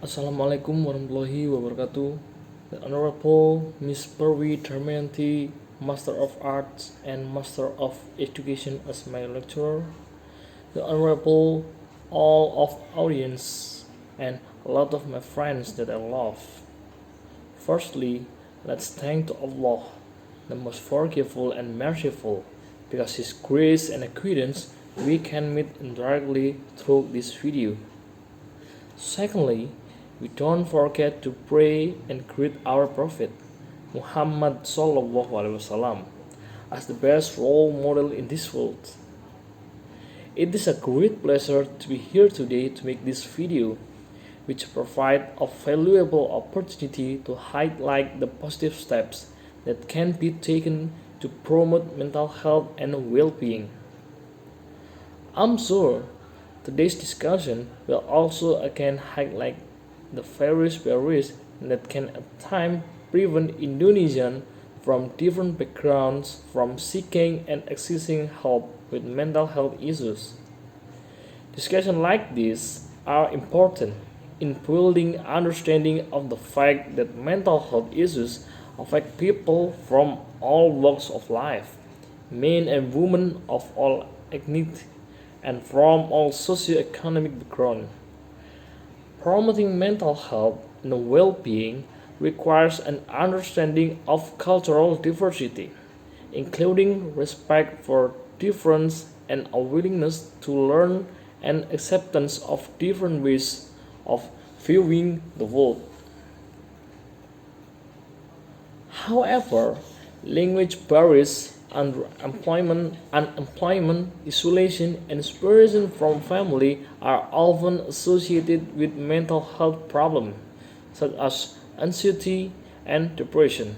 Assalamualaikum warahmatullahi wabarakatuh. The Honorable Miss Perwi Dharmayanti, Master of Arts and Master of Education as my lecturer. The Honorable all of audience and a lot of my friends that I love. Firstly, let's thank to Allah, the most forgiveful and merciful, because His grace and acquittance we can meet indirectly through this video. Secondly, we don't forget to pray and greet our Prophet Muhammad Sallallahu Alaihi Wasallam as the best role model in this world. It is a great pleasure to be here today to make this video, which provide a valuable opportunity to highlight the positive steps that can be taken to promote mental health and well-being. I'm sure today's discussion will also again highlight the various barriers that can at times prevent Indonesians from different backgrounds from seeking and accessing help with mental health issues. Discussions like this are important in building understanding of the fact that mental health issues affect people from all walks of life, men and women of all ethnic and from all socioeconomic backgrounds. Promoting mental health and well-being requires an understanding of cultural diversity, including respect for difference and a willingness to learn and acceptance of different ways of viewing the world. However, language barriers, unemployment, isolation, and separation from family are often associated with mental health problems such as anxiety and depression,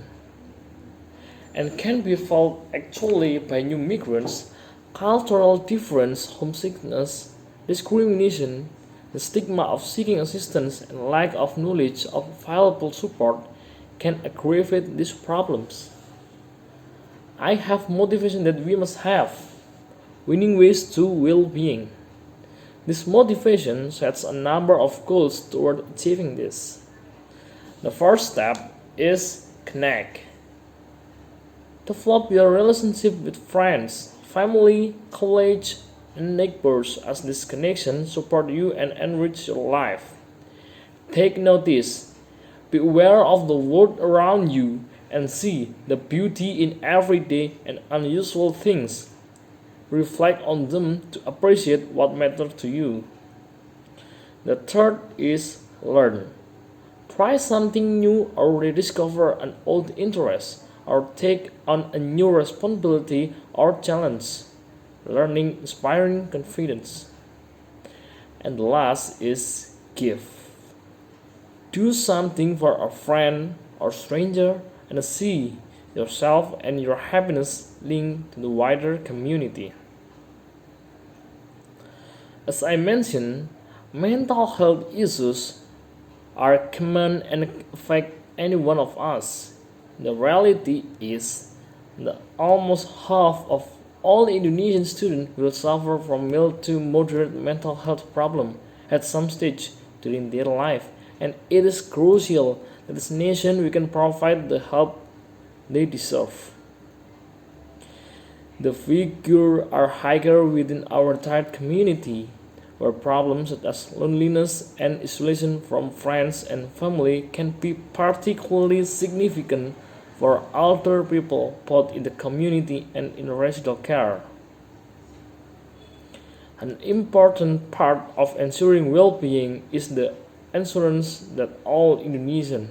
and can be felt actually by new migrants. Cultural difference, homesickness, discrimination, the stigma of seeking assistance, and lack of knowledge of available support can aggravate these problems. I have motivation that we must have winning ways to well-being. This motivation sets a number of goals toward achieving this. The first step is connect. Develop your relationship with friends, family, colleagues, and neighbors as this connection support you and enrich your life. Take notice. Be aware of the world around you and see the beauty in everyday and unusual things. Reflect on them to appreciate what matters to you. The third is learn. Try something new or rediscover an old interest or take on a new responsibility or challenge. Learning inspiring confidence. And the last is give. Do something for a friend or stranger and see yourself and your happiness linked to the wider community. As I mentioned, mental health issues are common and affect any one of us. The reality is that almost half of all Indonesian students will suffer from mild to moderate mental health problem at some stage during their life, and it is crucial that as a nation we can provide the help they deserve. The figures are higher within our entire community, where problems such as loneliness and isolation from friends and family can be particularly significant for older people both in the community and in residential care. An important part of ensuring well-being is the assurance that all Indonesians,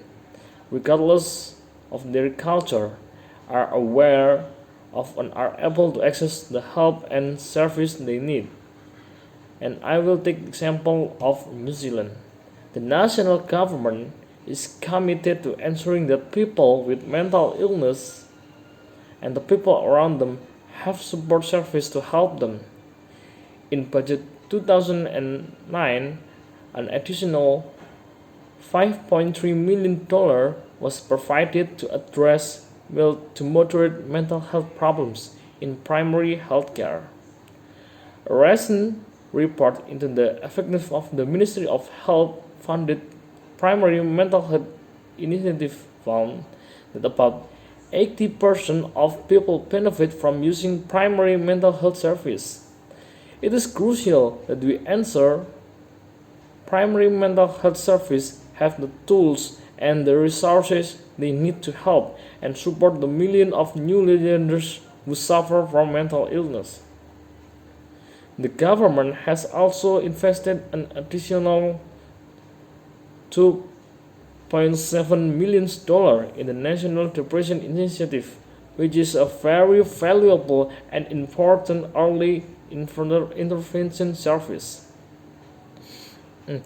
regardless of their culture, are aware of and are able to access the help and service they need. And I will take the example of New Zealand. The national government is committed to ensuring that people with mental illness and the people around them have support service to help them. In budget 2009, an additional $5.3 million was provided to address mild to moderate mental health problems in primary health care. A recent report into the effectiveness of the Ministry of Health founded primary mental health initiative found that about 80% of people benefit from using primary mental health service. It is crucial that we ensure primary mental health service have the tools and the resources they need to help and support the millions of new learners who suffer from mental illness. The government has also invested an additional $2.7 million in the National Depression Initiative, which is a very valuable and important early intervention service. And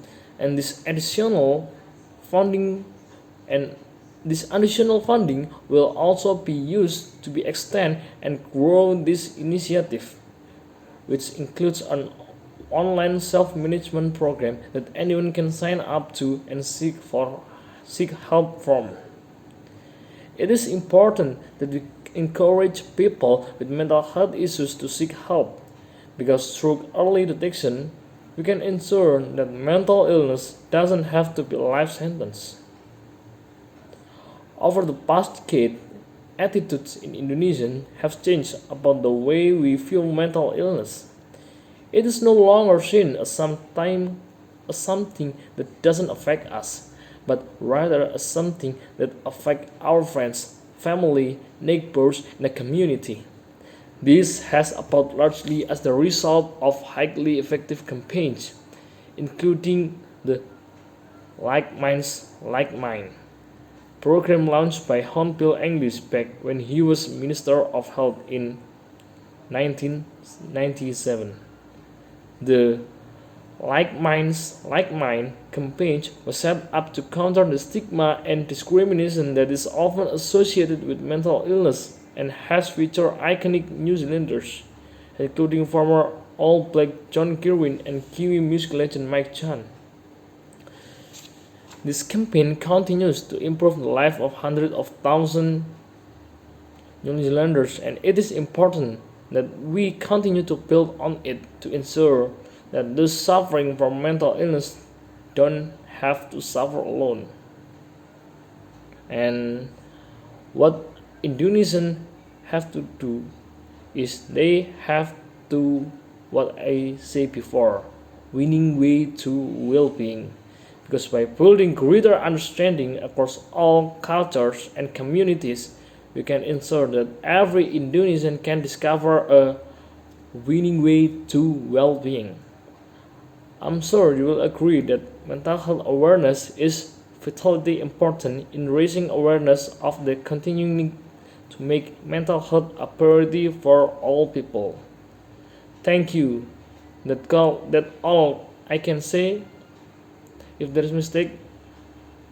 funding and this additional funding will also be used to be extend and grow this initiative, which includes an online self-management program that anyone can sign up to and seek help from. It is important that we encourage people with mental health issues to seek help, because through early detection we can ensure that mental illness doesn't have to be a life sentence. Over the past decade, attitudes in Indonesia have changed about the way we view mental illness. It is no longer seen as something that doesn't affect us, but rather as something that affects our friends, family, neighbors, and the community. This has happened largely as the result of highly effective campaigns, including the Like Minds, Like Mine program launched by Honpil English back when he was Minister of Health in 1997. The Like Minds, Like Mine campaign was set up to counter the stigma and discrimination that is often associated with mental illness and has featured iconic New Zealanders, including former All Black John Kirwan and Kiwi music legend Mike Chan. This campaign continues to improve the life of hundreds of thousands New Zealanders, and it is important that we continue to build on it to ensure that those suffering from mental illness don't have to suffer alone. And what Indonesians have to do is they have to, what I say before, winning way to well-being. Because by building greater understanding across all cultures and communities, we can ensure that every Indonesian can discover a winning way to well-being. I'm sure you will agree that mental health awareness is vitally important in raising awareness of the continuing to make mental health a priority for all people. Thank you. That all I can say. If there is mistake,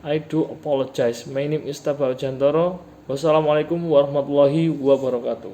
I do apologize. My name is Tabah Antoro. Wassalamualaikum warahmatullahi wabarakatuh.